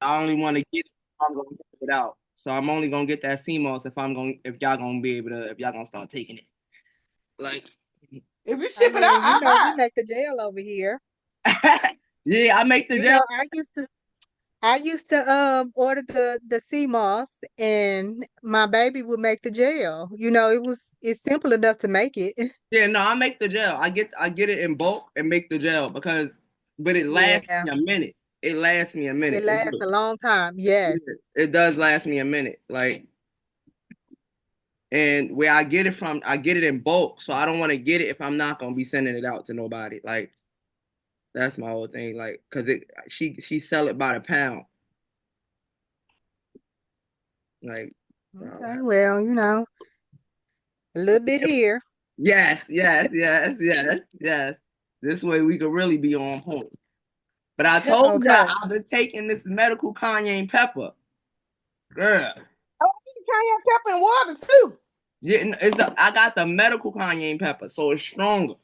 I only want to get it if I'm gonna take it out. So I'm only gonna get that CMOS if y'all gonna be able to if y'all gonna start taking it. Like If you I ship it out, mean, I we buy make the jail over here. yeah, I make the You gel. know, I used to order the sea moss and my baby would make the gel. It's simple enough to make it. Yeah, no, I make the gel. I get it in bulk and make the gel but it lasts Yeah, me a minute. It lasts me a it minute. lasts a long time. Yeah, Yes. it does last me a minute. Like, and where I get it from, I get it in bulk, so I don't want to get it if I'm not gonna be sending it out to nobody. Like, that's my whole thing. Like, cause she sell it by the pound. Like, Okay, well, a little bit here. yes, yes, yes, yes, yes. This way we could really be on point. But I told y'all Okay. I've been taking this medical cayenne pepper, girl. Oh, you can cayenne pepper and water too. Yeah, I got the medical cayenne pepper, so it's stronger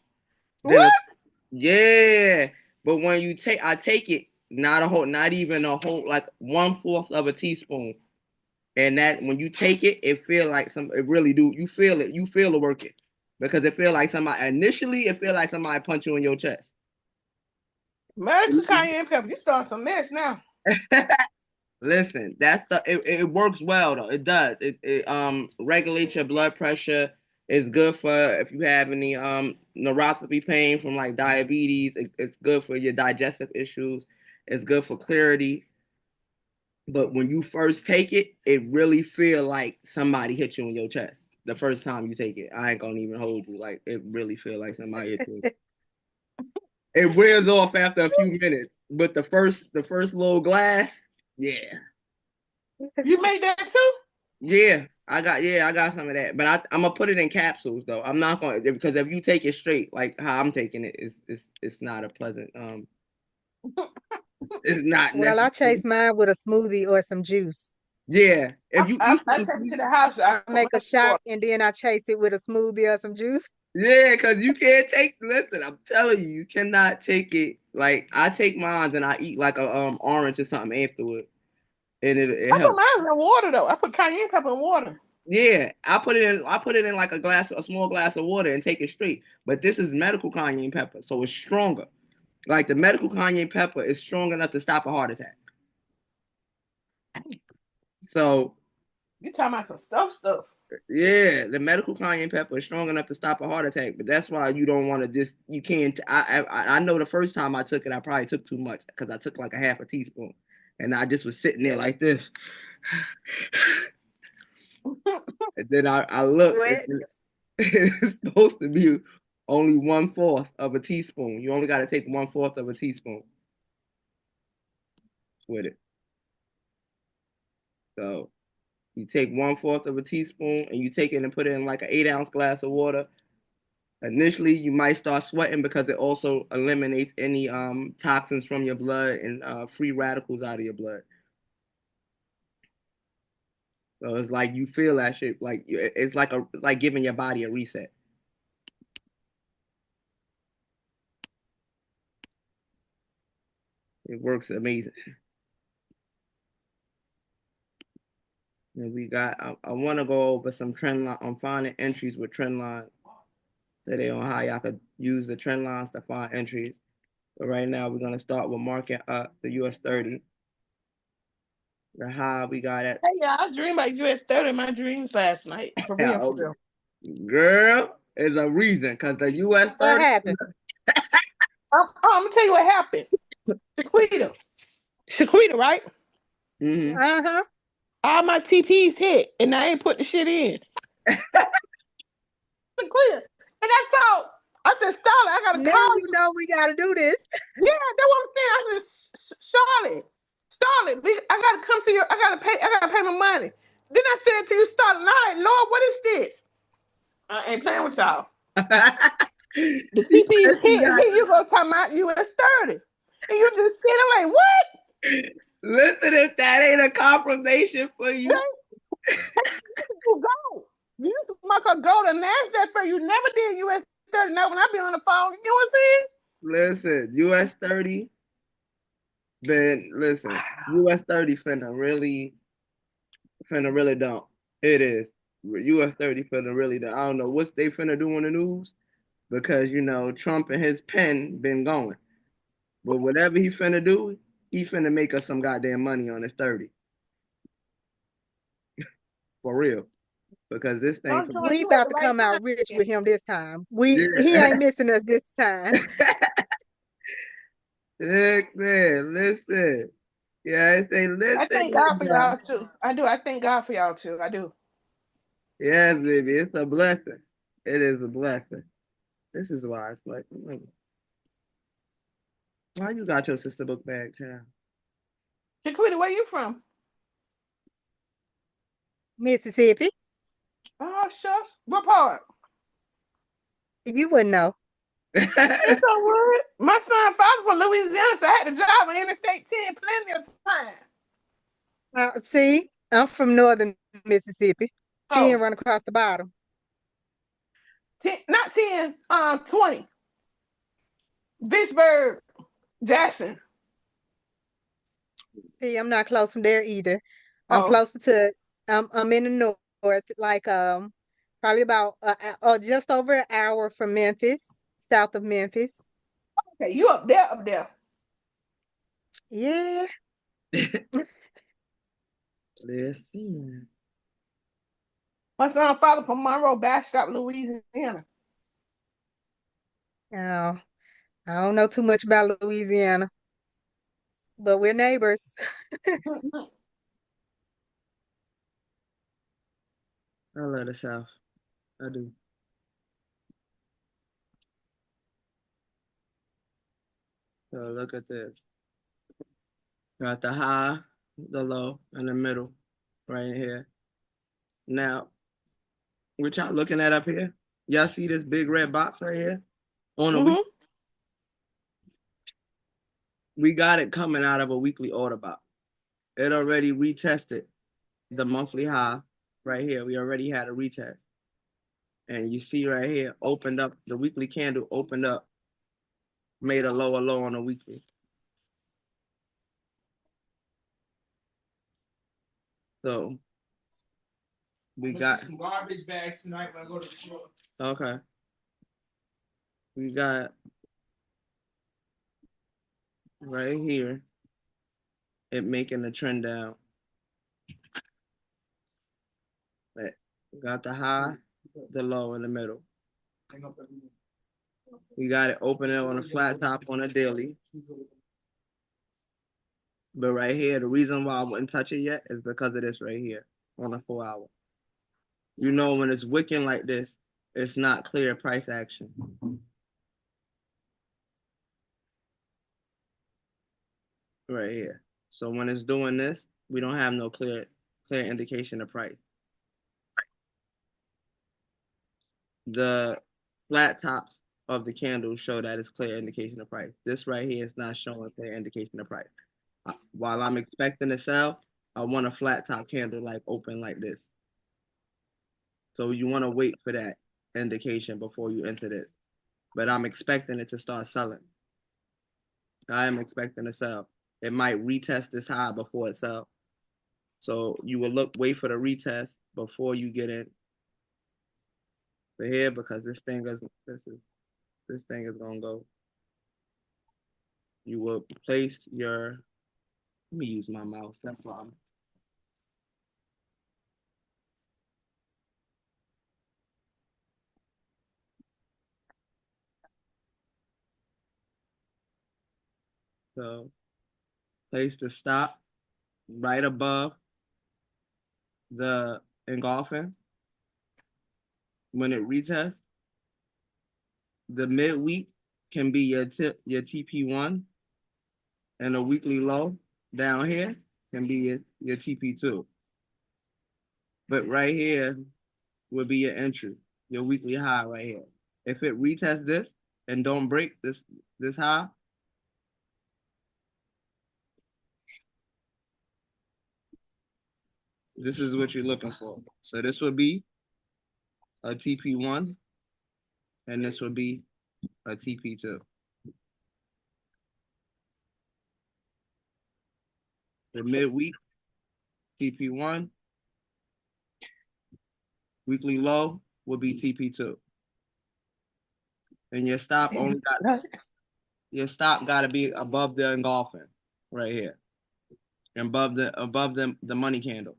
than a What? yeah. But when I take it not even a whole like 1/4 of a teaspoon, and that when you take it, it feel like it really do. You feel it. You feel it working because it feel like somebody initially. It feel like somebody punch you in your chest. Medical cayenne pepper. You starting some mess now. Listen, it works well though. It does. It regulates your blood pressure. It's good for if you have any neuropathy pain from like diabetes. It's good for your digestive issues. It's good for clarity. But when you first take it, it really feel like somebody hit you in your chest. The first time you take it, I ain't gonna even hold you. Like it really feel like somebody hit you. It wears off after a few minutes, but the first little glass, yeah. You made that too? Yeah, I got some of that, but I'm gonna put it in capsules though. I'm not gonna because if you take it straight, like how I'm taking it, it's not a pleasant. It's not Well, I necessarily. chase mine with a smoothie or some juice. Yeah, if I, you I, eat I some, take it to the house. I I put make my a shot water. and then I chase it with a smoothie or some juice. yeah, because you can't take. Listen, I'm telling you, you cannot take it. Like I take mine and I eat like a orange or something afterward, and it I put helps. mine in water though. I put cayenne pepper in water. Yeah, I put it in. I put it in like a small glass of water, and take it straight. But this is medical cayenne pepper, so it's stronger. Like the medical cayenne pepper is strong enough to stop a heart attack. So You talking about some stuff. yeah, the medical cayenne pepper is strong enough to stop a heart attack. But that's why you don't want to just you can't. I know the first time I took it, I probably took too much because I took like a half a teaspoon, and I just was sitting there like this. And then I looked, and What? it's supposed to be only 1/4 of a teaspoon. You only got to take 1/4 of a teaspoon with it. So you take 1/4 of a teaspoon and you take it and put it in like an 8-ounce glass of water. Initially, you might start sweating because it also eliminates any toxins from your blood and free radicals out of your blood. So it's like you feel that shit. Like it's like giving your body a reset. It works amazing. And we got. I want to go over some trend line. I'm finding entries with trend lines today on how y'all could use the trend lines to find entries. But right now we're gonna start with marking up the US 30. The high we got at Hey, yeah, I dreamed about US 30 in my dreams last night. For real, for oh, real. girl is a reason because the US What 30. happened? I'm gonna tell you what happened. Shaquita, Shaquita, right? Mm-hmm. Uh-huh. All my TPs hit, and I ain't put the shit in. Shaquita, and I said, Starlet, I gotta Now call you you. know we gotta do this. Yeah, that's what I'm saying. I said, Charlotte, Starlet, I gotta come to you. I gotta pay my money. Then I said to you, Starlet, and I like, Lord, what is this? I ain't playing with y'all. The She TPs said she hit, and got. here you go talking about US 30. And you just sitting like, what? Listen, if that ain't a confirmation for you, You go. You used to mark a gold and NASDAQ for you never did US 30. Now when I be on the phone, you know what I'm saying? listen, US 30 Then listen, US 30 finna really don't. It is. US 30 finna really don't. I don't know what they finna do on the news because you know Trump and his pen been going. But whatever he finna do, he finna make us some goddamn money on his 30. For real. Because this thing I'm for doing We you at about the to right come out time. rich Yeah. with him this time. He yeah. ain't missing us this time. Heck man, listen. Yeah, I say I listen, thank God for now. y'all too. I do. I thank God for y'all too. I do. Yes, baby, it's a blessing. It is a blessing. This is why it's like, why you got your sister book bag, child? Shaquita, where you from? Mississippi. Oh, shucks. What part? You wouldn't know. It's so weird. My son father from Louisiana, so I had to drive on Interstate 10 plenty of time. See, I'm from northern Mississippi. 10 Oh, run across the bottom. 10, not 10, 20. Vicksburg, Jackson. See, I'm not close from there either. I'm Oh, closer to I'm in the north, like probably about just over an hour from Memphis, south of Memphis. okay. You up there, up there. Yeah. Listen. My son father from Monroe, Bastrop, Louisiana. Oh, I don't know too much about Louisiana, but we're neighbors. I love the South. I do. So look at this. Got the high, the low, and the middle right here. Now, what y'all looking at up here? Y'all see this big red box right here? On a week, Mm-hmm. we got it coming out of a weekly order box. It already retested the monthly high right here. We already had a retest. And you see right here, opened up, the weekly candle opened up, made a lower low on a weekly. So we got some garbage bags tonight when I go to the store. Okay. We got right here it making the trend down. Right. Got the high, the low in the middle. We got it opening on a flat top on a daily. But right here, the reason why I wouldn't touch it yet is because of this right here on a 4 hour. You know, when it's wicking like this, it's not clear price action right here. So when it's doing this, we don't have no clear indication of price. The flat tops of the candle show that it's clear indication of price. This right here is not showing clear indication of price. While I'm expecting to sell, I want a flat top candle like open like this. So you want to wait for that indication before you enter this. But I'm expecting it to start selling. I am expecting to sell. It might retest this high before it sells. So you will wait for the retest before you get in for here because this thing is gonna go. You will place your. Let me use my mouse. That's why. So place the stop right above the engulfing when it retests. The midweek can be your TP1 and a weekly low down here can be your TP2. But right here will be your entry, your weekly high right here. If it retests this and don't break this high, this is what you're looking for. So this would be a TP1 and this would be a TP2. The midweek TP1, weekly low will be TP2, and Damn. Right. your stop got to be above the engulfing right here, and above the money candle.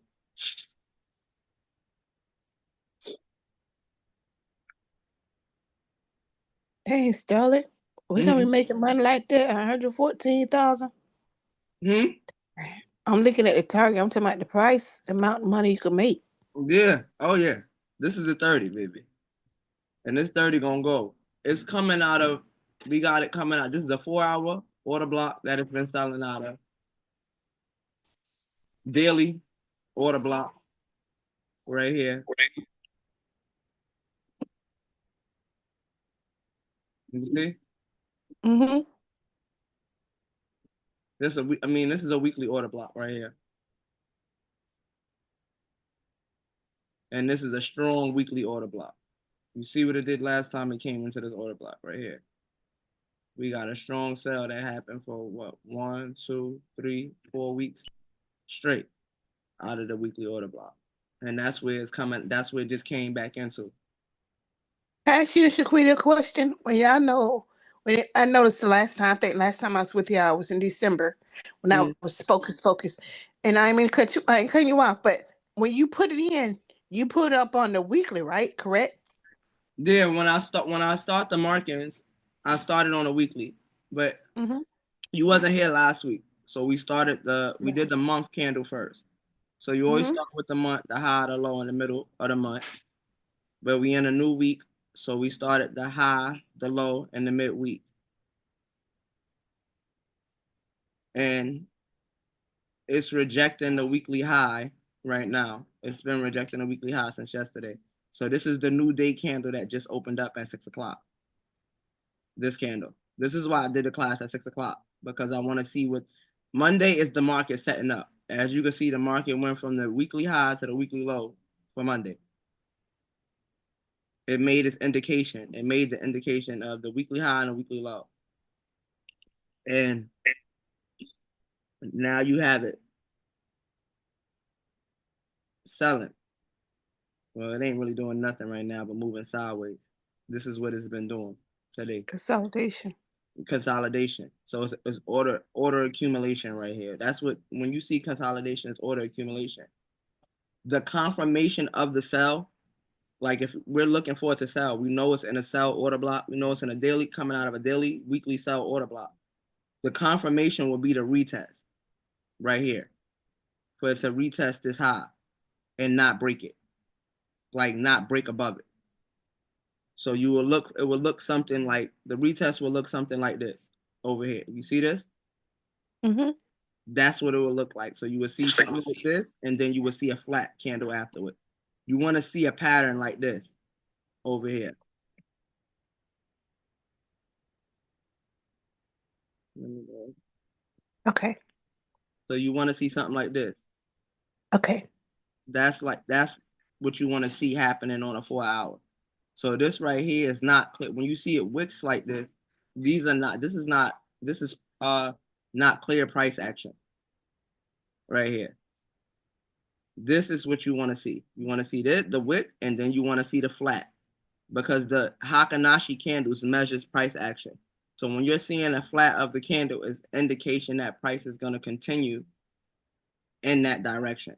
Hey, Starlet, we're gonna Mm-hmm. be making money like that, 114,000. Hmm. I'm looking at the target. I'm talking about the price, the amount of money you can make. Yeah. Oh yeah. This is the 30, baby, and this 30 gonna go. It's coming out of. We got it coming out. This is a 4 hour order block that has been selling out of. Daily order block right here. You see? Mm-hmm. This is a weekly order block right here, and this is a strong weekly order block. You see what it did last time it came into this order block right here. We got a strong sell that happened for what 1, 2, 3, 4 weeks straight out of the weekly order block, and that's where it's coming. That's where it just came back into. I asked you, Shaquita, a question. Well, y'all know, I noticed the last time, I think last time I was with y'all was in December when I Mm. was focused. And I mean, I ain't cutting you off, but when you put it in, you put it up on the weekly, right? Correct? Yeah, when I start the markings, I started on a weekly, but Mm-hmm. you wasn't here last week, so we did the month candle first. So you always Mm-hmm. start with the month, the high, the low in the middle of the month. But we in a new week, so we started the high, the low, and the midweek. And it's rejecting the weekly high right now. It's been rejecting the weekly high since yesterday. So this is the new day candle that just opened up at 6 o'clock. This candle. This is why I did the class at 6 o'clock, because I want to see what Monday is the market setting up. As you can see, the market went from the weekly high to the weekly low for Monday. It made its indication. It made the indication of the weekly high and the weekly low. And now you have it selling. Well, it ain't really doing nothing right now but moving sideways. This is what it's been doing today. Consolidation. Consolidation. So it's order accumulation right here. That's what when you see consolidation, it's order accumulation. The confirmation of the sell, like if we're looking for it to sell, we know it's in a sell order block. We know it's in a daily coming out of a daily, weekly sell order block. The confirmation will be the retest right here. For it to retest this high and not break it. Like not break above it. So it will look something like the retest will look something like this over here. You see this? Mm-hmm. That's what it will look like. So you will see something like this, and then you will see a flat candle after it. You want to see a pattern like this over here. Okay. So you want to see something like this. Okay. That's what you want to see happening on a 4 hour. So this right here is not clear. When you see it wicks like this, these are not. This is not clear price action right here. This is what you want to see. You want to see the wick, and then you want to see the flat, because the Hakanashi candles measures price action. So when you're seeing a flat of the candle, is indication that price is going to continue in that direction.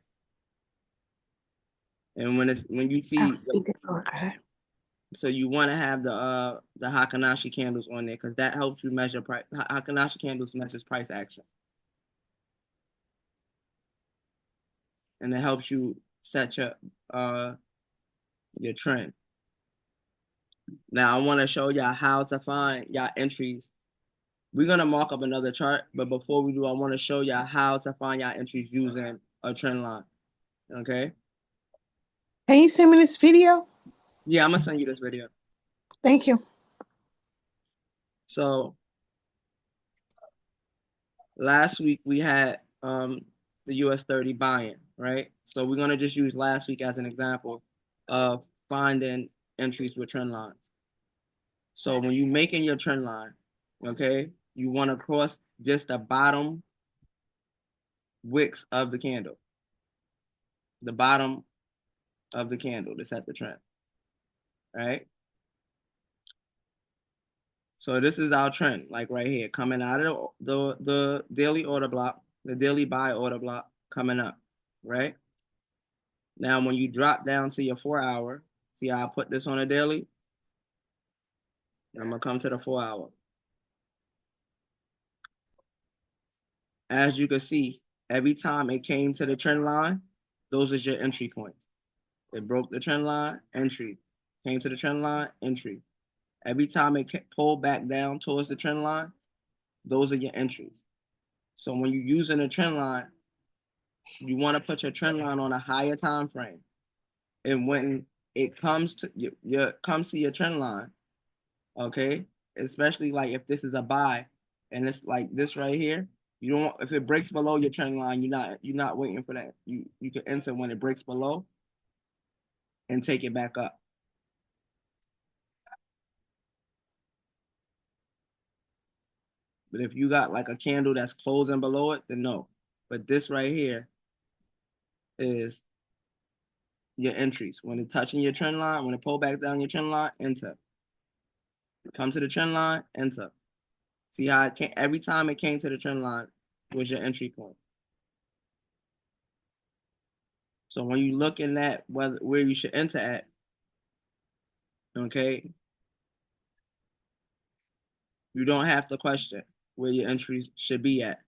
And when you I see, see that. Okay. so you want to have the Hakanashi candles on there, because that helps you measure price. Hakanashi candles measures price action, and it helps you set your trend. Now I want to show y'all how to find y'all entries. We're gonna mark up another chart, but before we do, I want to show y'all how to find y'all entries using a trend line. Okay? Can you send me this video? Yeah, I'm gonna send you this video. Thank you. So last week we had the US 30 buying, right? So we're gonna just use last week as an example of finding entries with trend lines. So when you're making your trend line, okay, you want to cross just the bottom wicks of the candle, the bottom of the candle to set the trend, right? So this is our trend, like right here, coming out of the daily order block, the daily buy order block coming up, right? Now, when you drop down to your 4 hour, see how I put this on a daily? I'm gonna come to the 4 hour. As you can see, every time it came to the trend line, those are your entry points. It broke the trend line, entry. Came to the trend line, entry. Every time it pulled back down towards the trend line, those are your entries. So when you're using a trend line, you want to put your trend line on a higher time frame. And when it comes to your trend line, okay, especially like if this is a buy and it's like this right here, you don't, if it breaks below your trend line, you're not waiting for that. You can enter when it breaks below and take it back up. But if you got like a candle that's closing below it, then no. But this right here is your entries. When it's touching your trend line, when it pull back down your trend line, enter. Come to the trend line, enter. See how it came, every time it came to the trend line was your entry point. So when you looking at where you should enter at, okay, you don't have to question where your entries should be at.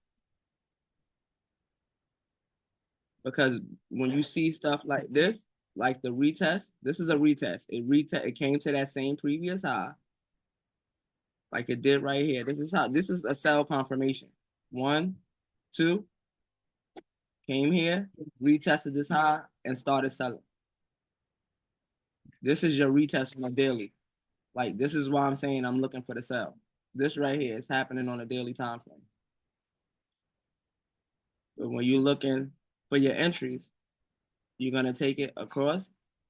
Because when you see stuff like this, like the retest, this is a retest. It came to that same previous high, like it did right here. This is a sell confirmation. One, two, came here, retested this high, and started selling. This is your retest on a daily. Like this is why I'm saying I'm looking for the sell. This right here is happening on a daily time frame. But when you're looking for your entries, you're gonna take it across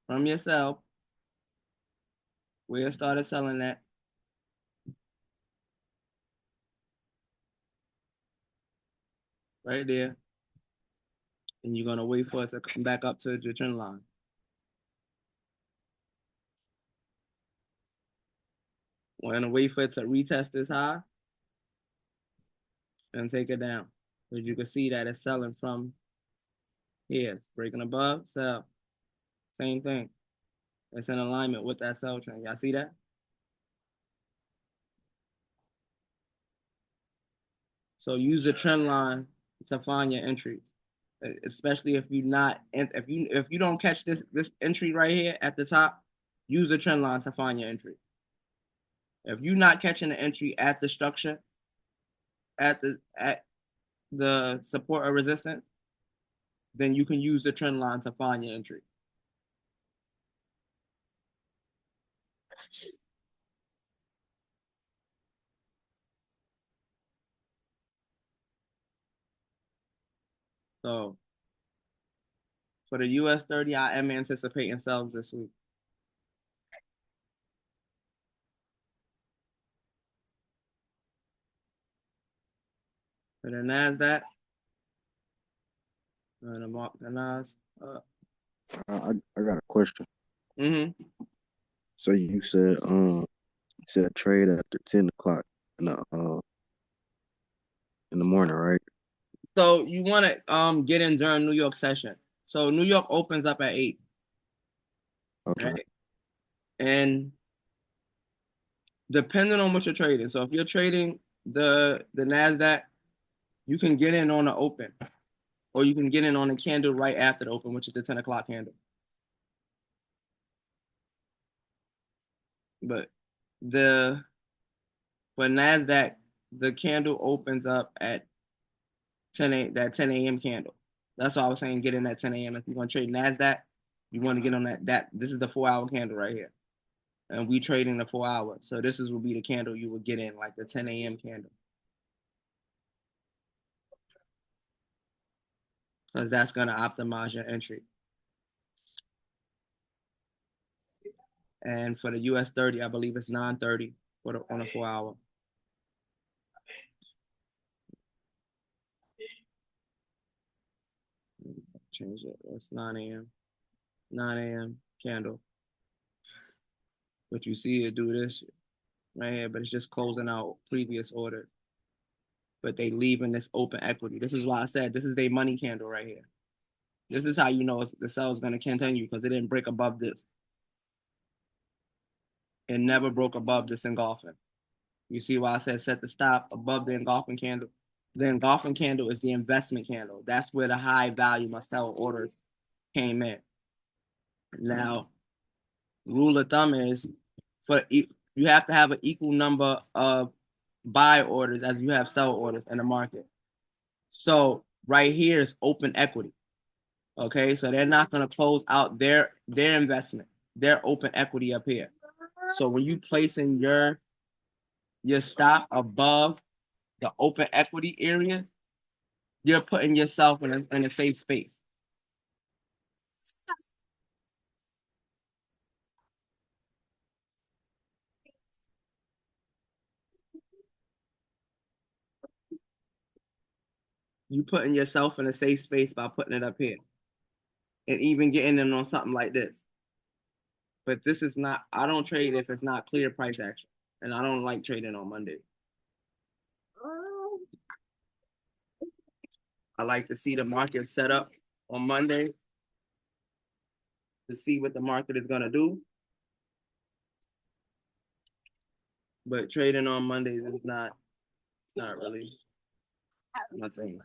from your sell where it started selling at, right there, and you're gonna wait for it to come back up to the trend line. We're gonna wait for it to retest this high and take it down. As you can see that it's selling from here, breaking above, sell. Same thing. It's in alignment with that sell trend. Y'all see that? So use the trend line to find your entries, especially if you don't catch this entry right here at the top, use the trend line to find your entry. If you're not catching the entry at the structure, at the support or resistance, then you can use the trend line to find your entry. So for the US 30, I am anticipating sells this week. For the NASDAQ, the mark the NAS. I got a question. Mm-hmm. So you said trade after 10 o'clock in the morning, right? So you want to get in during New York session. So New York opens up at 8, Okay. right? And depending on what you're trading. So if you're trading the NASDAQ, you can get in on the open, or you can get in on the candle right after the open, which is the 10 o'clock candle. But the for NASDAQ, the candle opens up at 10 a.m. candle. That's why I was saying get in at 10 a.m. If you're gonna trade NASDAQ, you want to get on that. This is the 4 hour candle right here. And we trading the 4 hour. So this will be the candle you would get in, like the 10 a.m. candle. Because that's gonna optimize your entry. And for the US 30, I believe it's 9:30 on a 4 hour. change it. It's 9 a.m. 9 a.m. candle. But you see it do this right here, but it's just closing out previous orders. But they leaving this open equity. This is why I said this is their money candle right here. This is how you know the sell is going to continue because it didn't break above this. It never broke above this engulfing. You see why I said set the stop above the engulfing candle? The engulfing candle is the investment candle. That's where the high value must sell orders came in. Now, rule of thumb is you have to have an equal number of buy orders as you have sell orders in the market. So right here is open equity. Okay, so they're not going to close out their investment, their open equity up here. So when you placing your stock above the open equity area, you're putting yourself in a safe space. You putting yourself in a safe space by putting it up here and even getting in on something like this. But this is not, I don't trade if it's not clear price action. And I don't like trading on Monday. I like to see the market set up on Monday to see what the market is going to do. But trading on Mondays is not really my thing.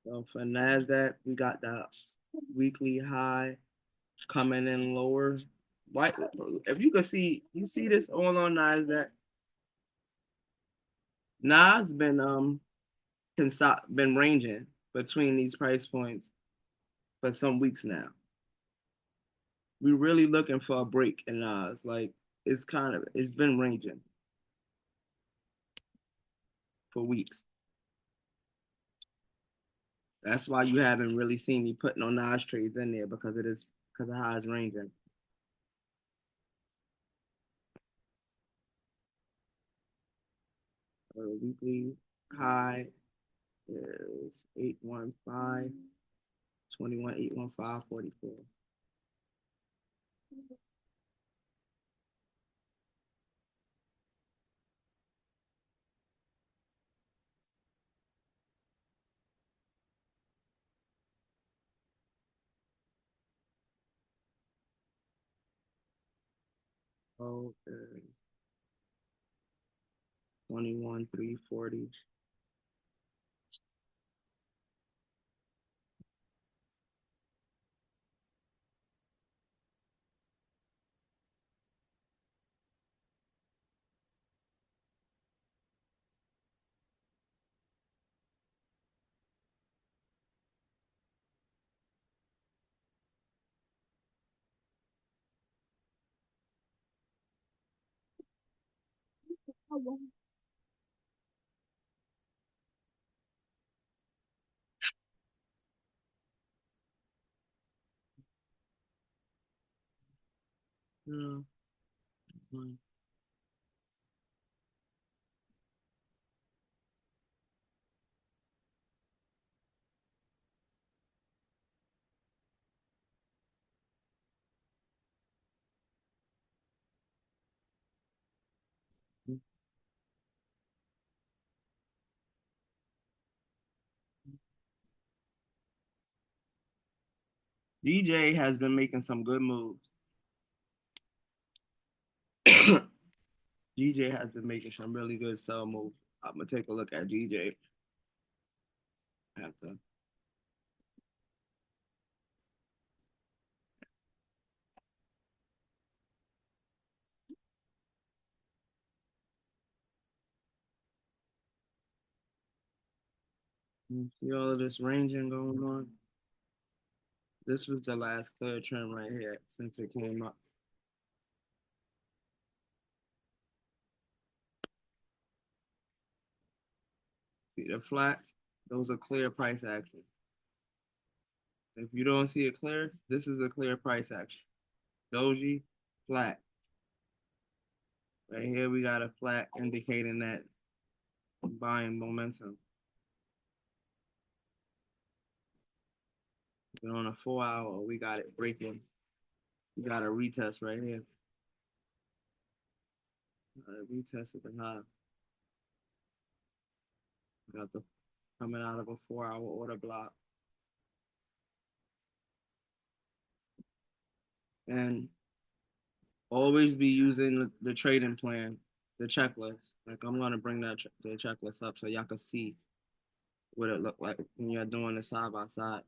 So for NASDAQ, we got the weekly high coming in lower. Why, if you can see, you see this all on NASDAQ. Nas been ranging between these price points for some weeks now. We're really looking for a break in Nas. Like it's been ranging for weeks. That's why you haven't really seen me putting no Nas trades in there because of how it's ranging. Weekly high is 815, 21, 815, 44. Oh, 21, 340. Yeah. DJ has been making some good moves. DJ has been making some really good sell moves. I'm gonna take a look at DJ. I have to. You see all of this ranging going on. This was the last clear trend right here since it came up. See the flats? Those are clear price action. If you don't see it clear, this is a clear price action. Doji, flat. Right here we got a flat indicating that buying momentum. We're on a 4 hour. We got it breaking. We got a retest right here. Retest at the high. We got the coming out of a 4 hour order block. And always be using the trading plan, the checklist. Like I'm gonna bring the checklist up so y'all can see what it look like when you're doing it side by side.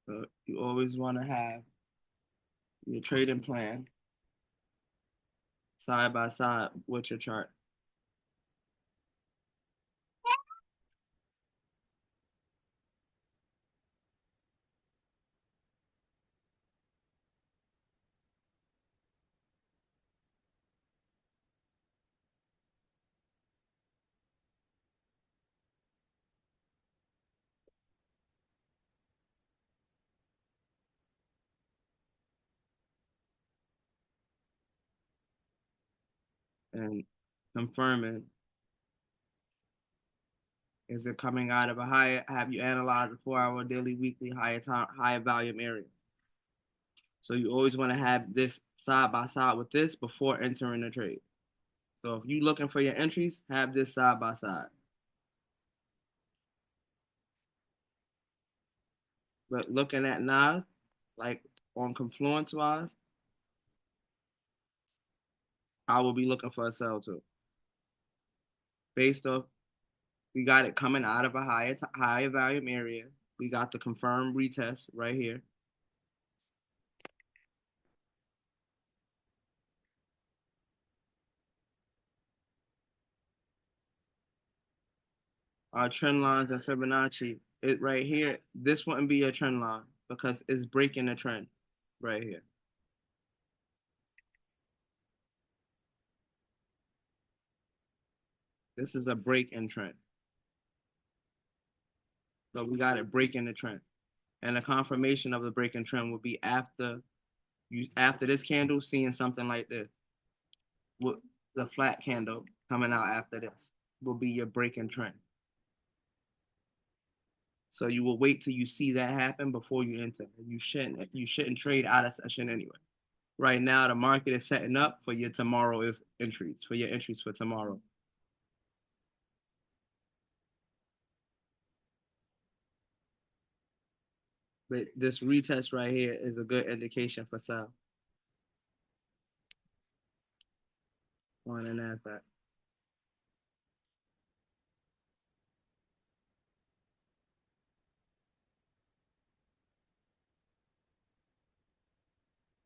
So you always want to have your trading plan side by side with your chart. And confirming, is it coming out of a higher, have you analyzed the 4 hour daily weekly higher time higher volume area? So you always want to have this side by side with this before entering the trade. So if you're looking for your entries, have this side by side. But looking at Nas, like on Confluence wise, I will be looking for a sell too. Based off, we got it coming out of a higher volume area. We got the confirmed retest right here. Our trend lines and Fibonacci, it right here, this wouldn't be a trend line because it's breaking the trend right here. This is a break in trend. So we got it breaking the trend. And the confirmation of the breaking trend will be after this candle seeing something like this. With the flat candle coming out after this will be your breaking trend. So you will wait till you see that happen before you enter. You shouldn't trade out of session anyway. Right now the market is setting up for your tomorrow's entries, for your entries for tomorrow. But this retest right here is a good indication for sell on the NASDAQ.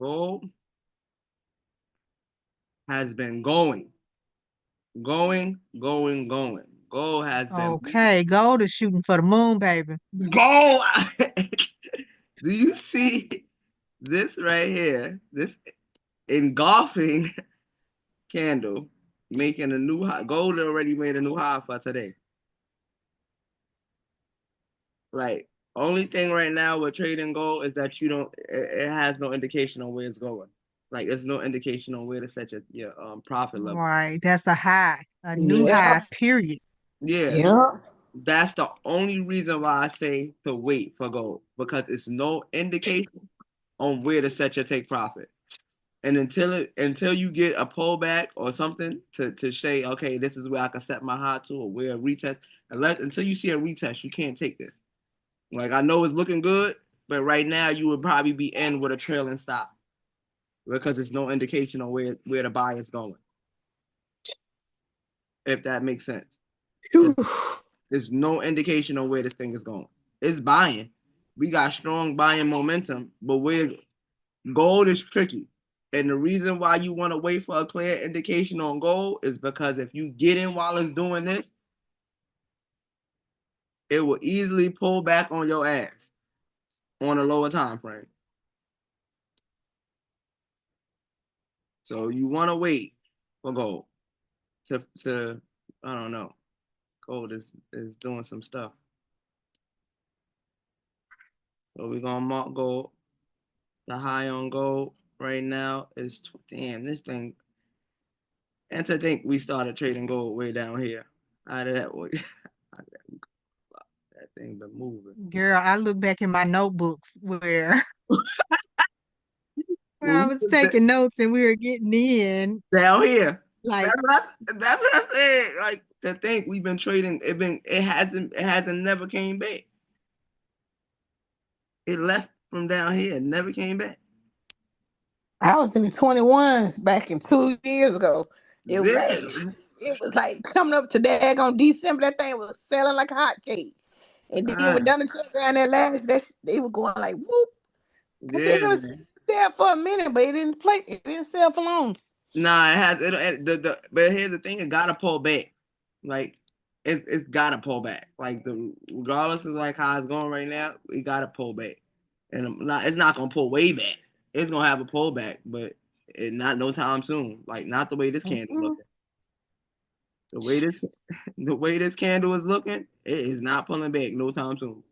Gold has been going. Gold has been Okay, gold is shooting for the moon, baby. gold. Do you see this right here? This engulfing candle making a new high. Gold already made a new high for today. Like only thing right now with trading gold is that you don't. It has no indication on where it's going. Like there's no indication on where to set your profit level. Right, that's a new Yeah, high, period. Yeah, yeah. that's the only reason why I say to wait for gold because it's no indication on where to set your take profit. And until you get a pullback or something to say, okay, this is where I can set my high to or where a retest. Until you see a retest, you can't take this. Like I know it's looking good, but right now you would probably be in with a trailing stop because there's no indication on where the buy is going. If that makes sense, Phew. there's no indication on where this thing is going. It's buying. We got strong buying momentum, but where gold is tricky. And the reason why you want to wait for a clear indication on gold is because if you get in while it's doing this, it will easily pull back on your ass on a lower time frame. So you want to wait for gold to I don't know. Gold is doing some stuff. So we're gonna mark gold. The high on gold right now is damn this thing. And to think we started trading gold way down here. Out of that way, that thing been moving. Girl, I look back in my notebooks where where I We was was taking notes and we were getting in down here. like That's what I said. Like to think we've been trading. It hasn't never came back. It left from down here, and never came back. I was in the 21s back in 2 years ago. It was like Yeah, coming up to daggone December. That thing was selling like a hotcake. And then when ah, Donald Trump down there last, they were going like whoop. I think yeah, it was man. sell for a minute, but it didn't play. It didn't sell for long. Nah, it has. But here's the thing: it gotta pull back. Like it's gotta pull back. Like regardless of like how it's going right now, it gotta pull back. And it's not gonna pull way back. It's gonna have a pullback, but not no time soon. Like not the way this candle Mm-mm. looking. The way this the way this candle is looking, it is not pulling back no time soon.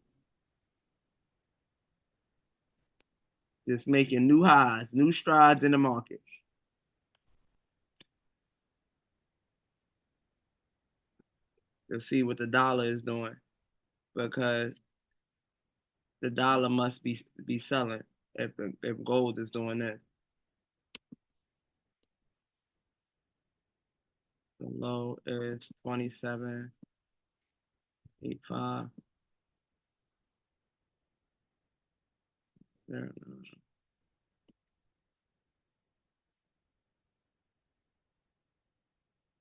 Just making new highs, new strides in the market. To see what the dollar is doing because the dollar must be selling if gold is doing this. The low is 27.85. There.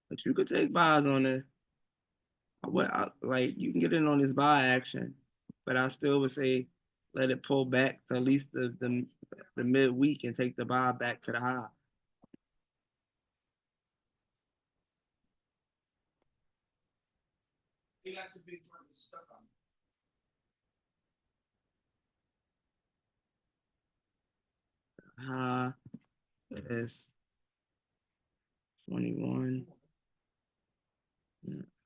But you could take buys on this. Like you can get in on this buy action, but I still would say let it pull back to at least the midweek and take the buy back to the high. High is 21.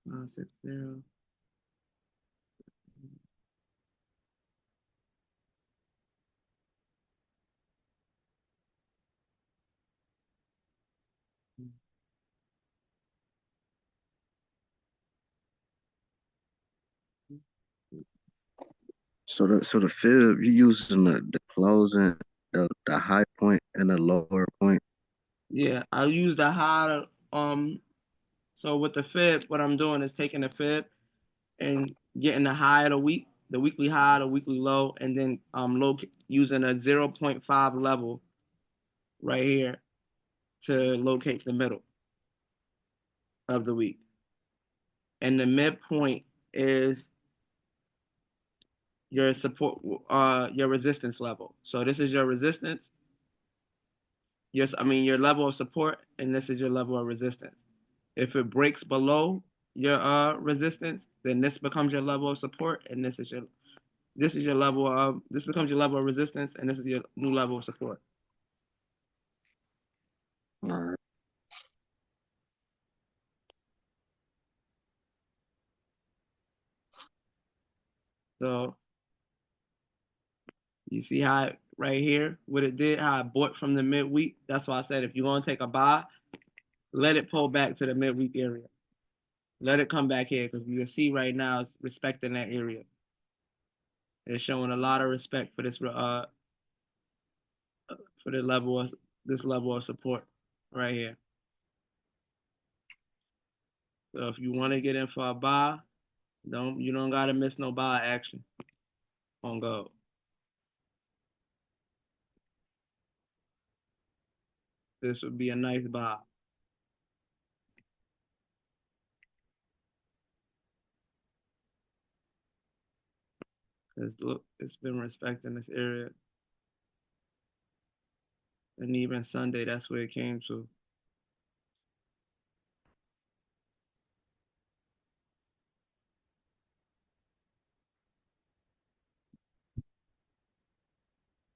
560. So the fib you using the closing, the high point and the lower point. Yeah, I use the high. So with the fib, what I'm doing is taking the fib and getting the high of the week, the weekly high, the weekly low, and then using a 0.5 level right here to locate the middle of the week. And the midpoint is your support, your resistance level. So this is your resistance, your level of support, and this is your level of resistance. If it breaks below your resistance, then this becomes your level of support, and this becomes your level of resistance, and this is your new level of support. All right. So you see how right here what it did, how I bought from the midweek. That's why I said if you're gonna take a buy, let it pull back to the midweek area. Let it come back here because you can see right now it's respecting that area. It's showing a lot of respect for the level of this level of support right here. So if you want to get in for a buy, you don't gotta miss no buy action. on gold. This would be a nice buy. Because look, it's been respecting this area. And even Sunday, that's where it came to.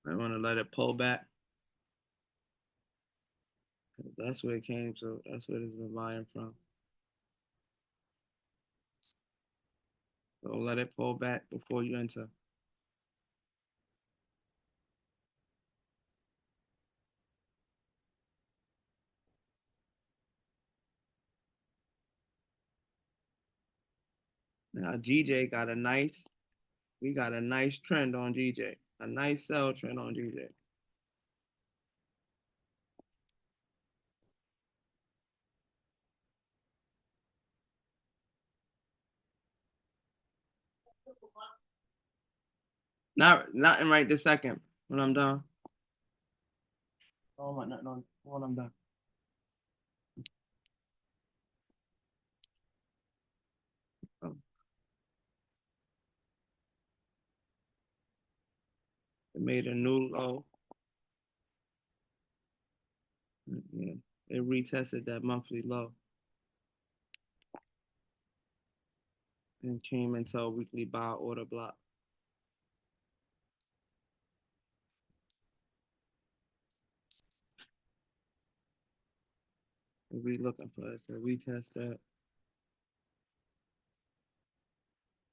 I want to let it pull back. That's where it came to. That's where it's been buying from. So let it pull back before you enter. Now GJ got a nice, we got a nice trend on GJ. A nice sell trend on GJ. Not in right this second when I'm done. Oh my nothing on when I'm done. Oh, it made a new low. Yeah, it retested that monthly low and came into a weekly buy order block. If we looking for us to retest that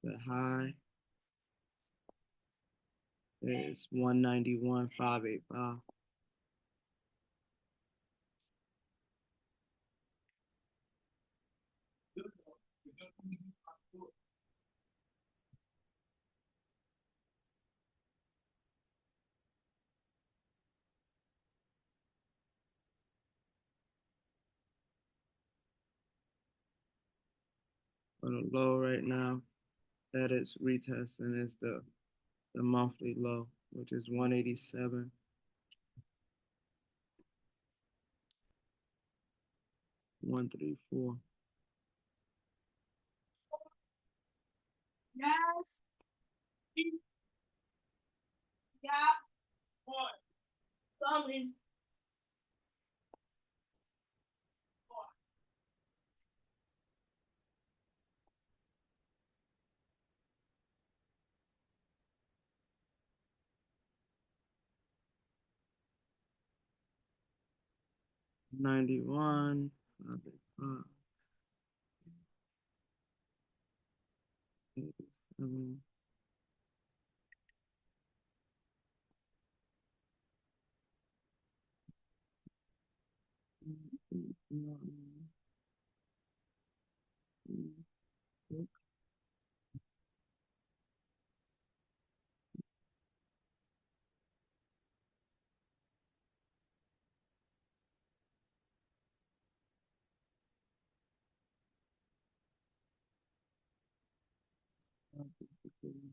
the high is 191,585. For the low right now, that is retesting is the monthly low, which is 187. 134. Yes. Yeah. Something. 91. 585, 87. Mm-hmm. 585.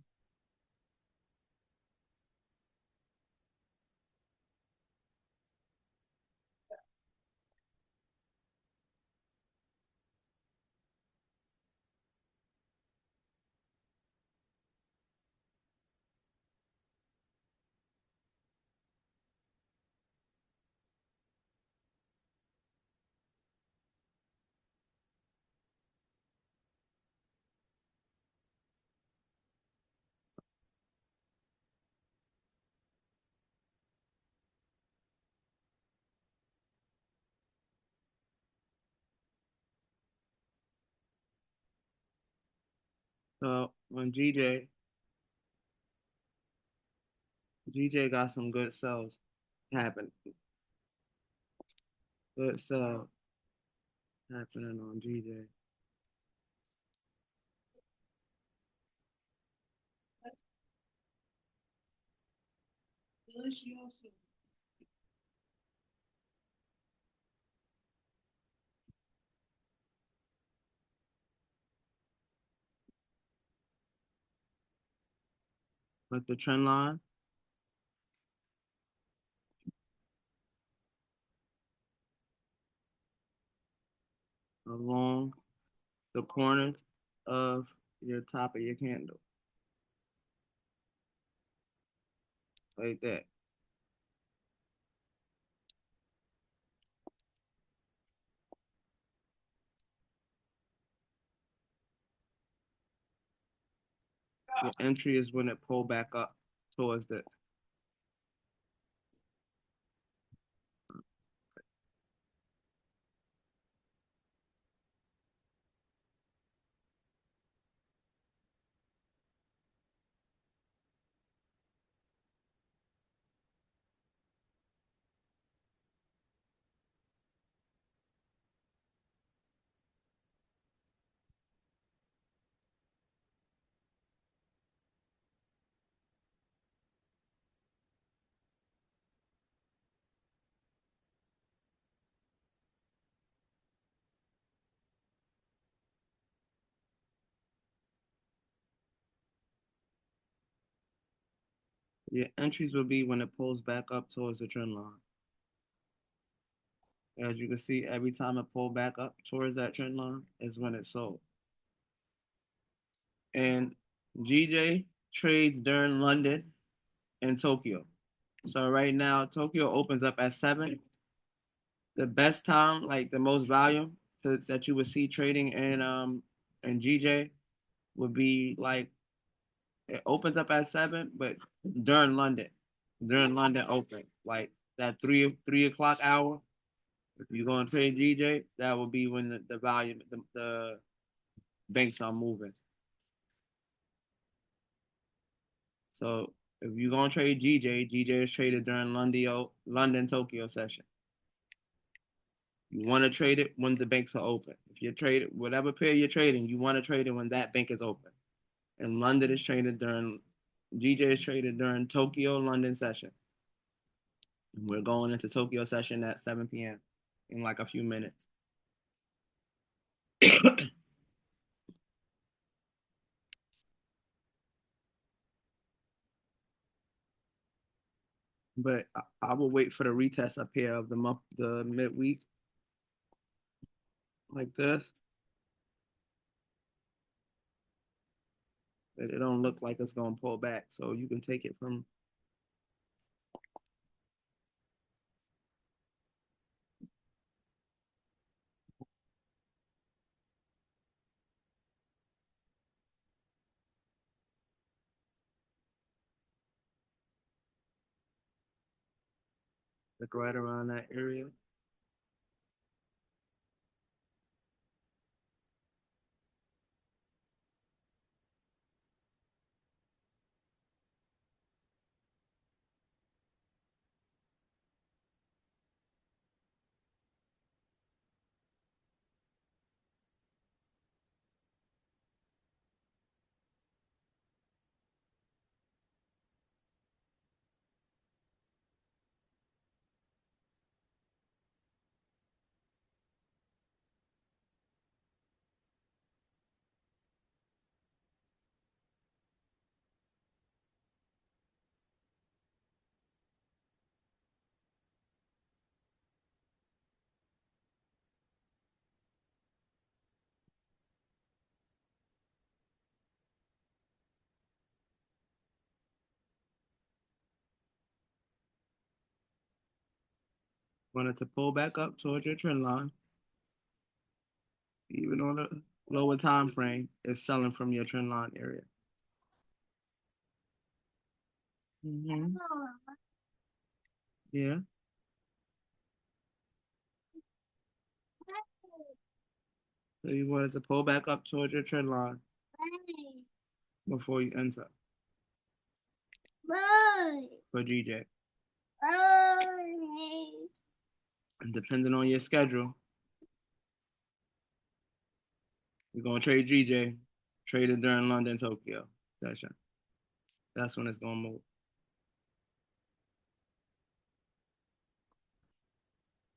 So on GJ got some good sells happening. Good sell happening on GJ. with the trend line along the corners of your top of your candle, like that. Your entry is when it pull back up towards the. Your entries will be when it pulls back up towards the trend line. As you can see, every time it pull back up towards that trend line is when it's sold. And GJ trades during London and Tokyo. So right now, Tokyo opens up at 7. The best time, like the most volume that you would see trading in GJ would be like it opens up at 7, but during London, during London open, like that 3 o'clock hour. If you're going to trade GJ, that will be when the volume, the banks are moving. So if you're going to trade GJ is traded during London Tokyo session. You want to trade it when the banks are open. If you're trading, whatever pair you're trading, you want to trade it when that bank is open. And London is traded during, GJ is traded during Tokyo London session. And we're going into Tokyo session at 7 p.m. in like a few minutes. But I will wait for the retest up here of the month, the midweek, like this. But it don't look like it's gonna pull back, so you can take it from like right around that area. Want it to pull back up towards your trend line, even on the lower time frame, it's selling from your trend line area. Mm-hmm. Yeah. So you want it to pull back up towards your trend line before you enter for GJ. And depending on your schedule, you're gonna trade GJ, trade it during London Tokyo session. That's when it's gonna move.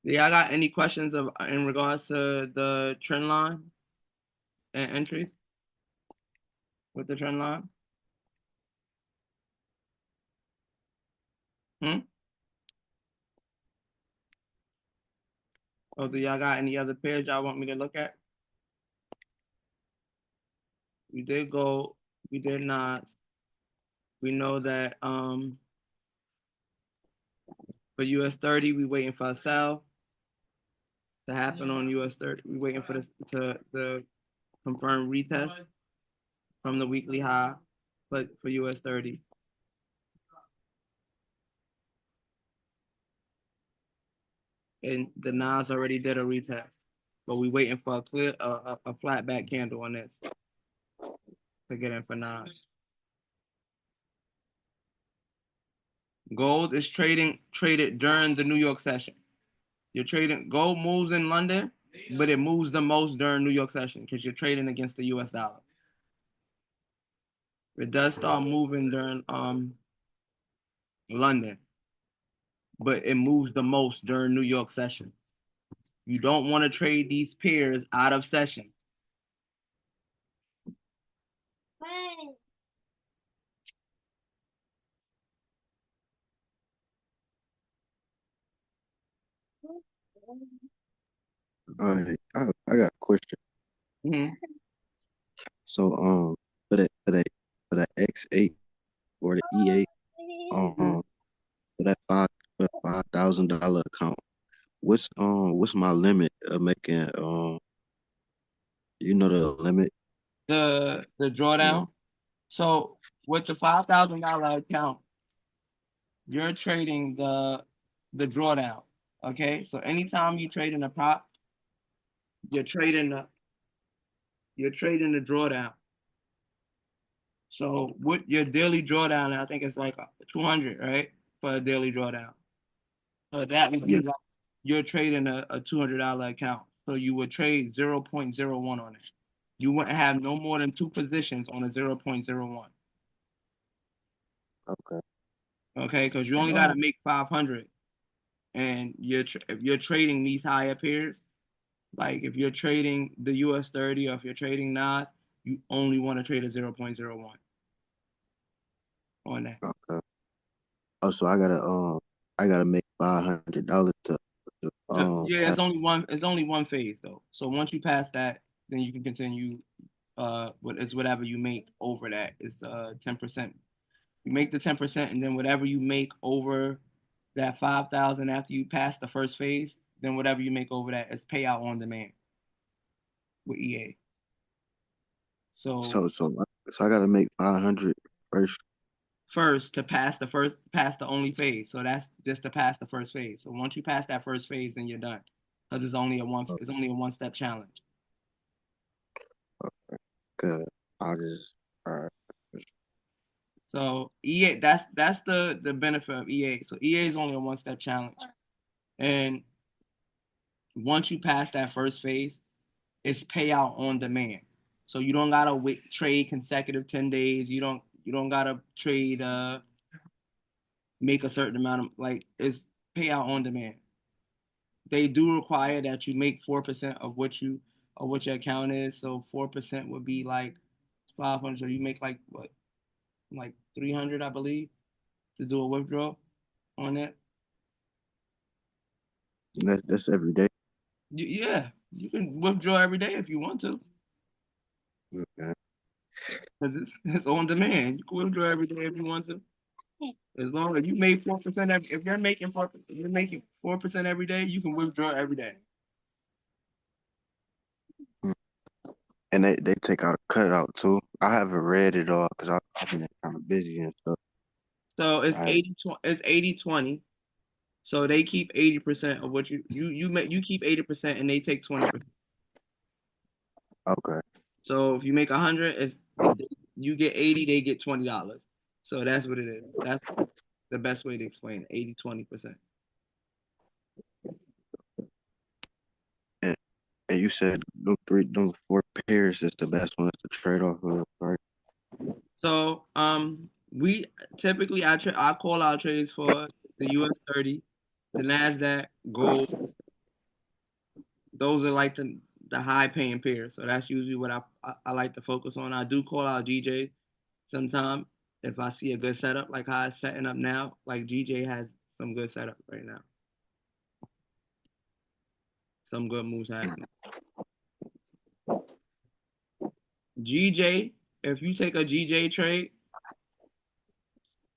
Yeah, I got any questions of in regards to the trend line and entries with the trend line? Hmm? Oh, do y'all got any other pairs y'all want me to look at? We did gold. We did not. We know that for US 30, we waiting for a sell to happen on US 30. We waiting for this to the confirmed retest from the weekly high, but for US 30. And the Nas already did a retest, but we waiting for a clear a flat back candle on this to get in for Nas. Gold is traded during the New York session. You're trading gold moves in London, but it moves the most during New York session because you're trading against the US dollar. It does start moving during London, but it moves the most during New York session. You don't want to trade these pairs out of session. All right, I got a question. Mm-hmm. So for the X8 or the E8 Mm-hmm. for that $5,000 account, what's my limit of making the limit The uh, drawdown. So with the $5,000 account, you're trading the drawdown. Okay, so anytime you trade in a prop, you're trading the drawdown. So with your daily drawdown, I think it's like 200, right, for a daily drawdown. So that would yeah, be like you're trading a $200 account. So you would trade 0.01 on it. You wouldn't have no more than two positions on a 0.01. okay. Okay, because you And only got to make 500, and if you're trading these higher pairs, like if you're trading the US 30 or if you're trading Nas, you only want to trade a 0.01 on that. okay. Oh, so I gotta make $500 to Yeah, pass. it's only one phase though. So once you pass that, then you can continue it's whatever you make over that. It's 10%. You make the 10%, and then whatever you make over that 5,000 after you pass the first phase, then whatever you make over that is payout on demand with EA. So So I gotta make 500 first. first to pass the only phase. So that's just to pass the first phase. So once you pass that first phase, then you're done. Because it's only a one step challenge. Okay, I'll just all right. So EA, that's the benefit of EA. So EA is only a one step challenge. And once you pass that first phase, it's payout on demand. So you don't gotta trade consecutive 10 days. You don't gotta trade make a certain amount of like it's payout on demand. They do require that you make 4% of what your account is. So 4% would be like 500. So you make like what, like 300, I believe, to do a withdrawal on that. That's every day. Yeah, you can withdraw every day if you want to. Okay. Because it's on demand. You can withdraw every day if you want to. As long as you make 4%, if you're making 4% every day, you can withdraw every day. Mm. And they take out a cutout too. I haven't read it all because I've been kind of busy and stuff. So it's I 80-20. So they keep 80% of what you keep 80% and they take 20%. okay. So if you make 100, if you get 80, they get $20. So that's what it is. That's the best way to explain it. 80-20%. And, and you said those four pairs is the best ones to trade off of, right? So we typically I call our trades for the US 30, the Nasdaq, gold. Those are like the high paying pairs. So that's usually what I like to focus on. I do call out DJ sometime, If I see a good setup, like how it's setting up now, like GJ has some good setup right now. Some good moves happening. GJ, if you take a GJ trade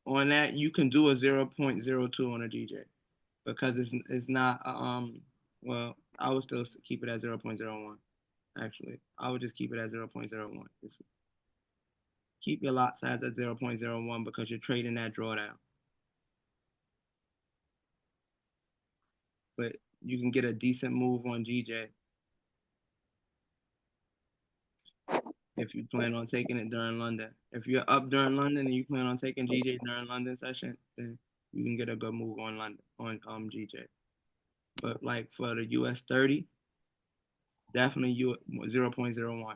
on that, you can do a 0.02 on a GJ because it's not well, I would still keep it at 0.01. Actually, I would just keep it at 0.01. Just keep your lot size at 0.01 because you're trading that drawdown. But you can get a decent move on GJ if you plan on taking it during London. If you're up during London and you plan on taking GJ during London session, then you can get a good move on London on GJ. But like for the US 30, definitely 0.01.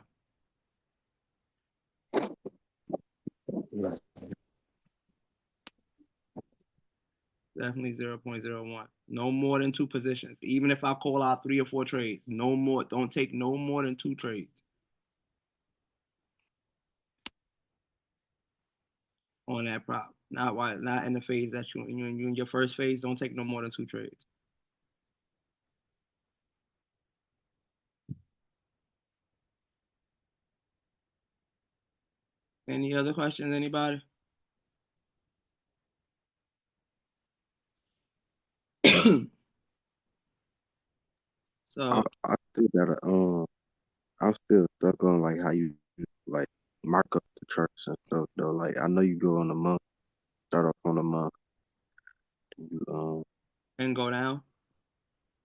Definitely 0.01. No more than two positions. Even if I call out 3 or 4 trades, no more. Don't take no more than 2 trades on that prop. Not in the phase that you in your first phase. Don't take no more than 2 trades. Any other questions? Anybody? I, So I still gotta I'm still stuck on like how you like mark up the charts and stuff though. Like I know you go on a month, start off on a month, you and go down.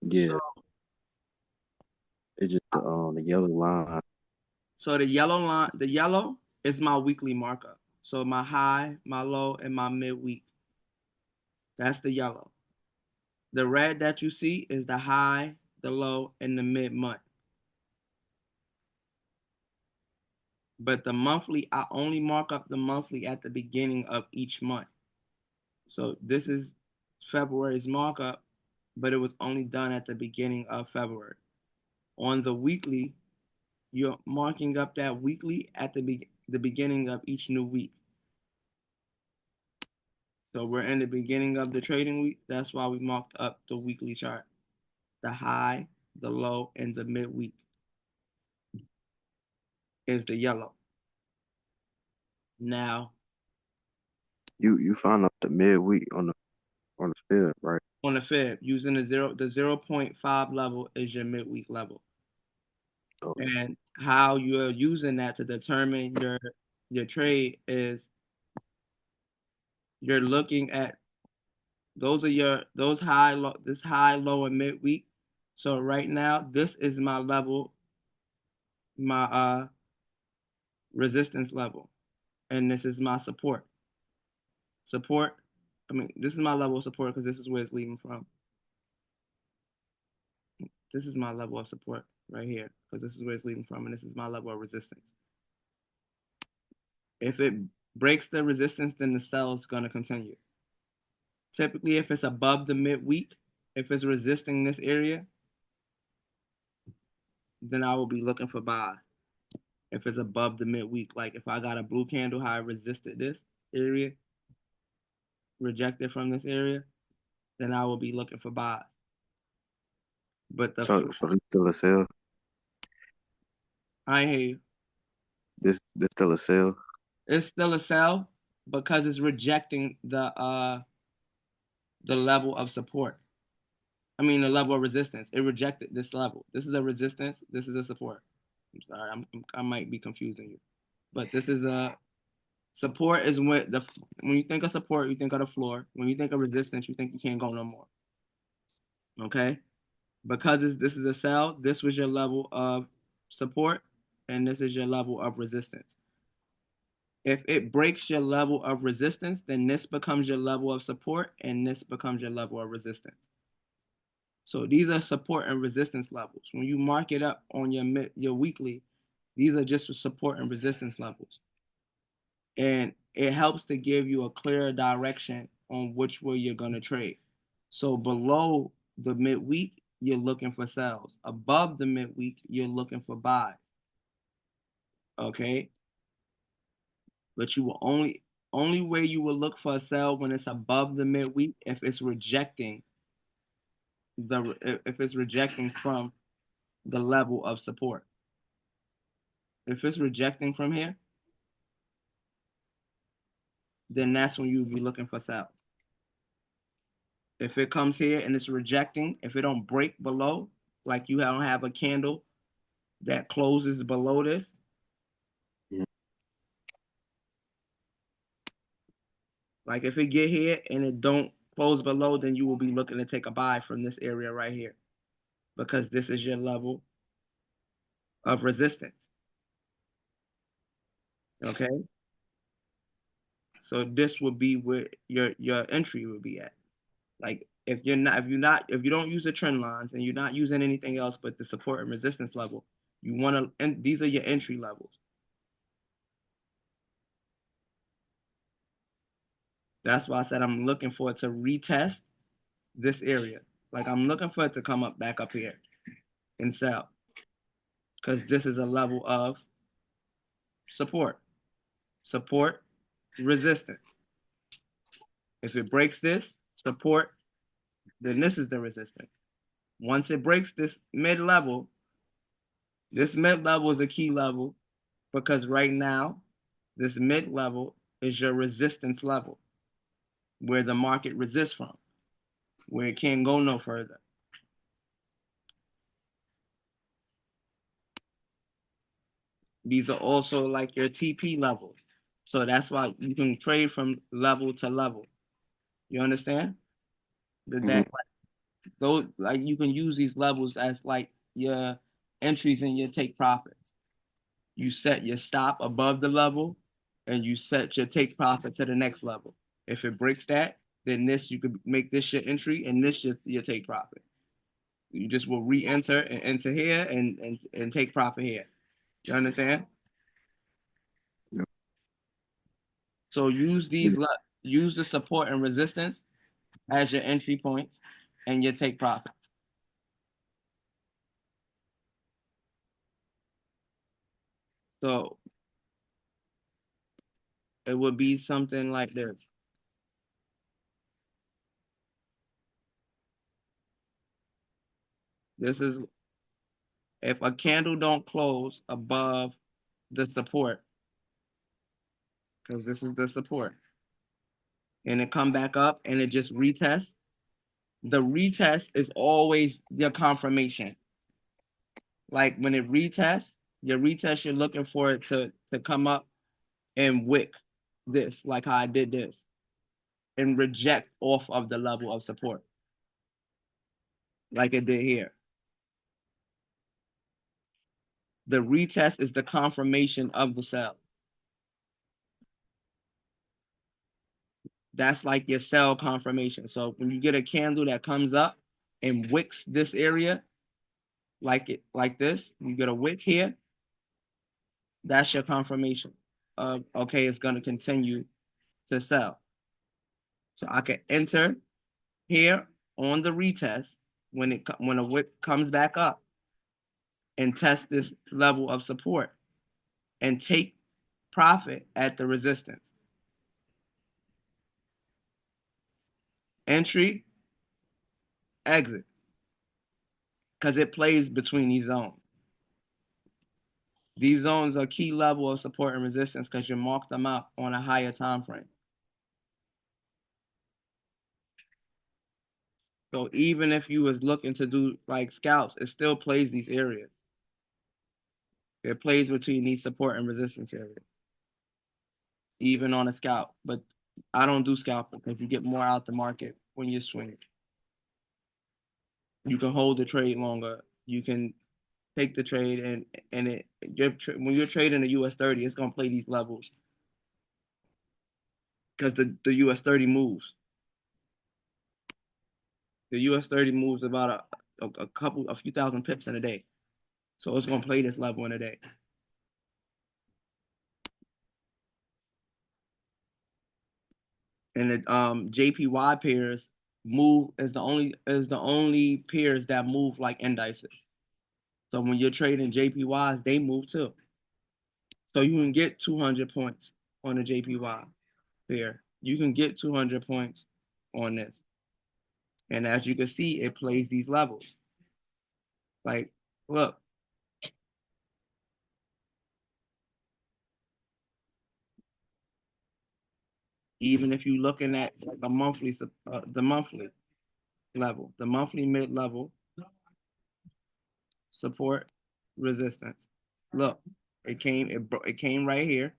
So yeah, it's just the yellow line. so the yellow is my weekly markup. So my high, my low, and my midweek. That's the yellow. The red that you see is the high, the low, and the mid month. But the monthly, I only mark up the monthly at the beginning of each month. So this is February's markup, but it was only done at the beginning of February. On the weekly, you're marking up that weekly at the beginning of each new week. So we're in the beginning of the trading week. That's why we marked up the weekly chart. The high, the low, and the midweek is the yellow. Now, You find out the midweek on the field, right? on the Fib, using the 0.5 level is your midweek level. Oh, And how you're using that to determine your trade is you're looking at those high low this high low and midweek. So right now this is my level, my resistance level, and this is my support. I mean, this is my level of support because this is where it's leaving from. This is my level of support right here because this is where it's leaving from, and this is my level of resistance. If it breaks the resistance, then the sell is going to continue. Typically, if it's above the midweek, if it's resisting this area, then I will be looking for buy. If it's above the midweek, like if I got a blue candle high resisted this area, rejected from this area, then I will be looking for buys. But so this still a sell. I hear you. This still a sell. It's still a sell because it's rejecting the level of support. I mean the level of resistance. It rejected this level. This is a resistance. This is a support. I'm sorry, I might be confusing you, but this is a support is when you think of support, you think of the floor. When you think of resistance, you think you can't go no more. Okay, because this is a sell. This was your level of support, and this is your level of resistance. If it breaks your level of resistance, then this becomes your level of support, and this becomes your level of resistance. So these are support and resistance levels. When you mark it up on your weekly, these are just support and resistance levels. And it helps to give you a clearer direction on which way you're going to trade. So below the midweek, you're looking for sells. Above the midweek, you're looking for buys. Okay? But you will only Only way you will look for a sell when it's above the midweek if it's rejecting from the level of support. If it's rejecting from here, then that's when you'll be looking for sell. If it comes here and it's rejecting, if it don't break below, like you don't have a candle that closes below this, Mhm. like if it get here and it don't close below, then you will be looking to take a buy from this area right here because this is your level of resistance. Okay, so this would be where your entry would be at. Like if you don't use the trend lines and you're not using anything else but the support and resistance level, you want to, and these are your entry levels. That's why I said I'm looking for it to retest this area. Like I'm looking for it to come up back up here and sell because this is a level of support, support, resistance. If it breaks this support, then this is the resistance. Once it breaks this mid level is a key level because right now, this mid level is your resistance level where the market resists from, where it can't go no further. These are also like your TP levels. So that's why you can trade from level to level. You understand? Mhm. That those like you can use these levels as like your entries and your take profits. You set your stop above the level and you set your take profit to the next level. If it breaks that, then this you could make this your entry and this your take profit. You just will re-enter and enter here and take profit here. You understand? Yep. So Yeah. use the support and resistance as your entry points and your take profits. So it would be something like this. This is if a candle don't close above the support, because this is the support, and it come back up and it just retests. The retest is always your confirmation. Like when it retests, your retest, you're looking for it to come up and wick this, like how I did this, and reject off of the level of support, like it did here. The retest is the confirmation of the sell. That's like your sell confirmation. So when you get a candle that comes up and wicks this area, like this, you get a wick here, that's your confirmation of okay, it's gonna continue to sell. So I can enter here on the retest when a wick comes back up and test this level of support and take profit at the resistance. Entry, exit, because it plays between these zones. These zones are key level of support and resistance because you mark them out on a higher time frame. So even if you was looking to do like scalps, it still plays these areas. It plays between these support and resistance areas, even on a scalp. But I don't do scalping because you get more out the market when you're swinging. You can hold the trade longer. You can take the trade and when you're trading the US 30, it's gonna play these levels because the US 30 moves. The US 30 moves about a few thousand pips in a day. So it's gonna play this level in a day. And the JPY pairs move is the only pairs that move like indices. So when you're trading JPYs, they move too. So you can get 200 points on a JPY. Here, you can get 200 points on this. And as you can see, it plays these levels. Like, look. Even if you're looking at like a monthly, the monthly level, the monthly mid-level support resistance. Look, it came right here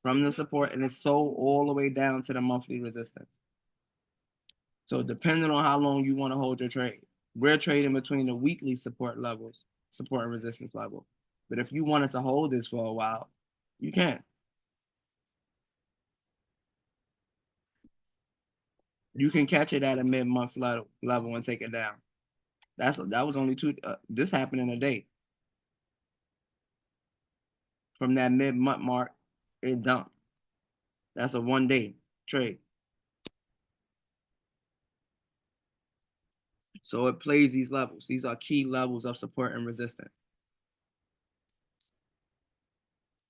from the support and it sold all the way down to the monthly resistance. So depending on how long you want to hold your trade, we're trading between the weekly support levels, support and resistance level. But if you wanted to hold this for a while, you can. You can catch it at a mid-month level and take it down. That was only two. This happened in a day. From that mid-month mark, it dumped. That's a 1 day trade. So it plays these levels. These are key levels of support and resistance.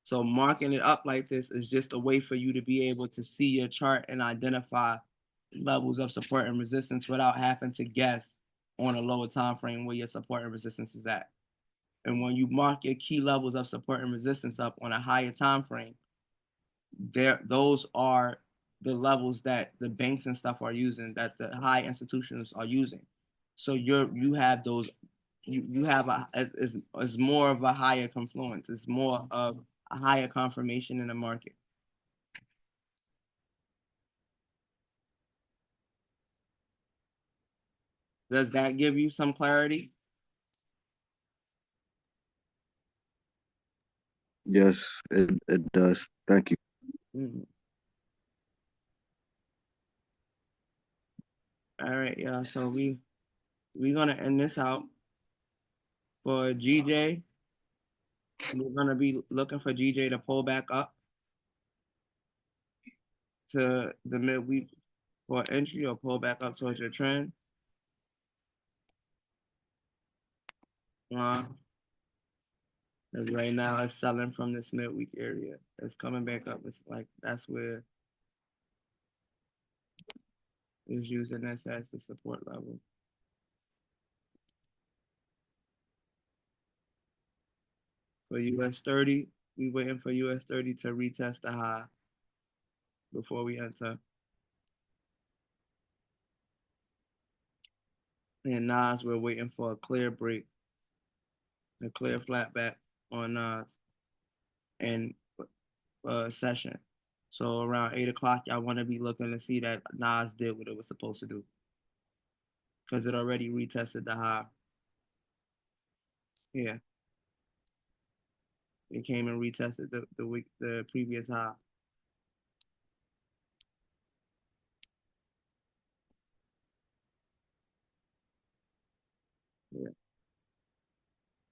So marking it up like this is just a way for you to be able to see your chart and identify levels of support and resistance without having to guess on a lower time frame where your support and resistance is at. And when you mark your key levels of support and resistance up on a higher time frame, those are the levels that the banks and stuff are using, that the high institutions are using. So you have those, you have it's more of a higher confluence. It's more of a higher confirmation in the market. Does that give you some clarity? Yes, it does. Thank you. Mhm. All right, yeah. So we're gonna end this out for GJ. We're gonna be looking for GJ to pull back up to the midweek for entry or pull back up towards your trend. 'Cause right now it's selling from this midweek area. It's coming back up. It's like that's where it's using this as the support level. For US 30, we waiting for US 30 to retest the high before we enter. And Nas, we're waiting for a clear break, a clear flat back on Nas and session. So around 8 o'clock, y'all want to be looking to see that Nas did what it was supposed to do because it already retested the high. Yeah, it came and retested the previous high. Yeah.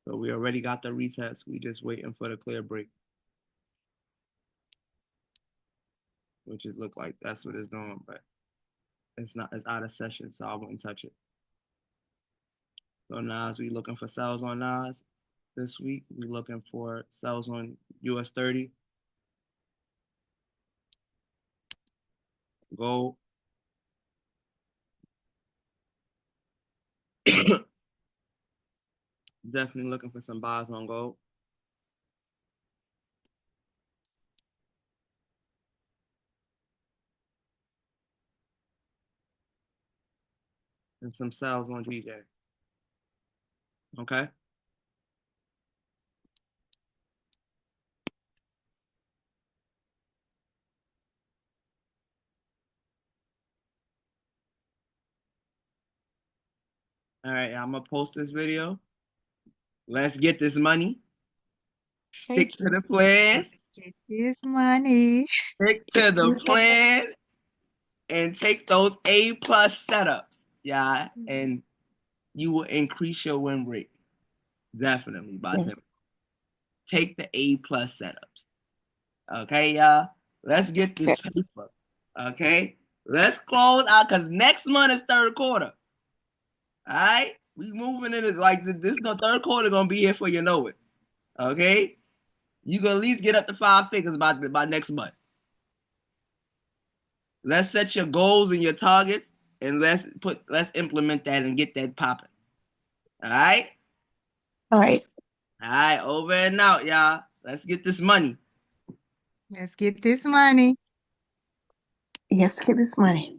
So we already got the retest. We just waiting for the clear break, which it look like that's what it's doing, but it's not. It's out of session, so I wouldn't touch it. So Nas, we looking for sales on Nas this week. We looking for sales on US 30, gold. Definitely looking for some buys on gold and some sales on GJ. Okay. All right. I'm gonna post this video. Let's get this money. Hey, Stick to the plan. let's get this money. Stick to the plan and take those A+ setups. Yeah, and you will increase your win rate. Definitely by 10. Take the A+ setups. Okay, y'all. Let's get this paper. Okay. Let's close out because next month is third quarter. All right. We moving in it like this. No third quarter gonna be here for you know it. Okay. You gonna at least get up to 5 figures by next month. Let's set your goals and your targets, and let's implement that and get that popping. All right. All right. All right. Over and out, y'all. Let's get this money. Let's get this money. Yes, get this money.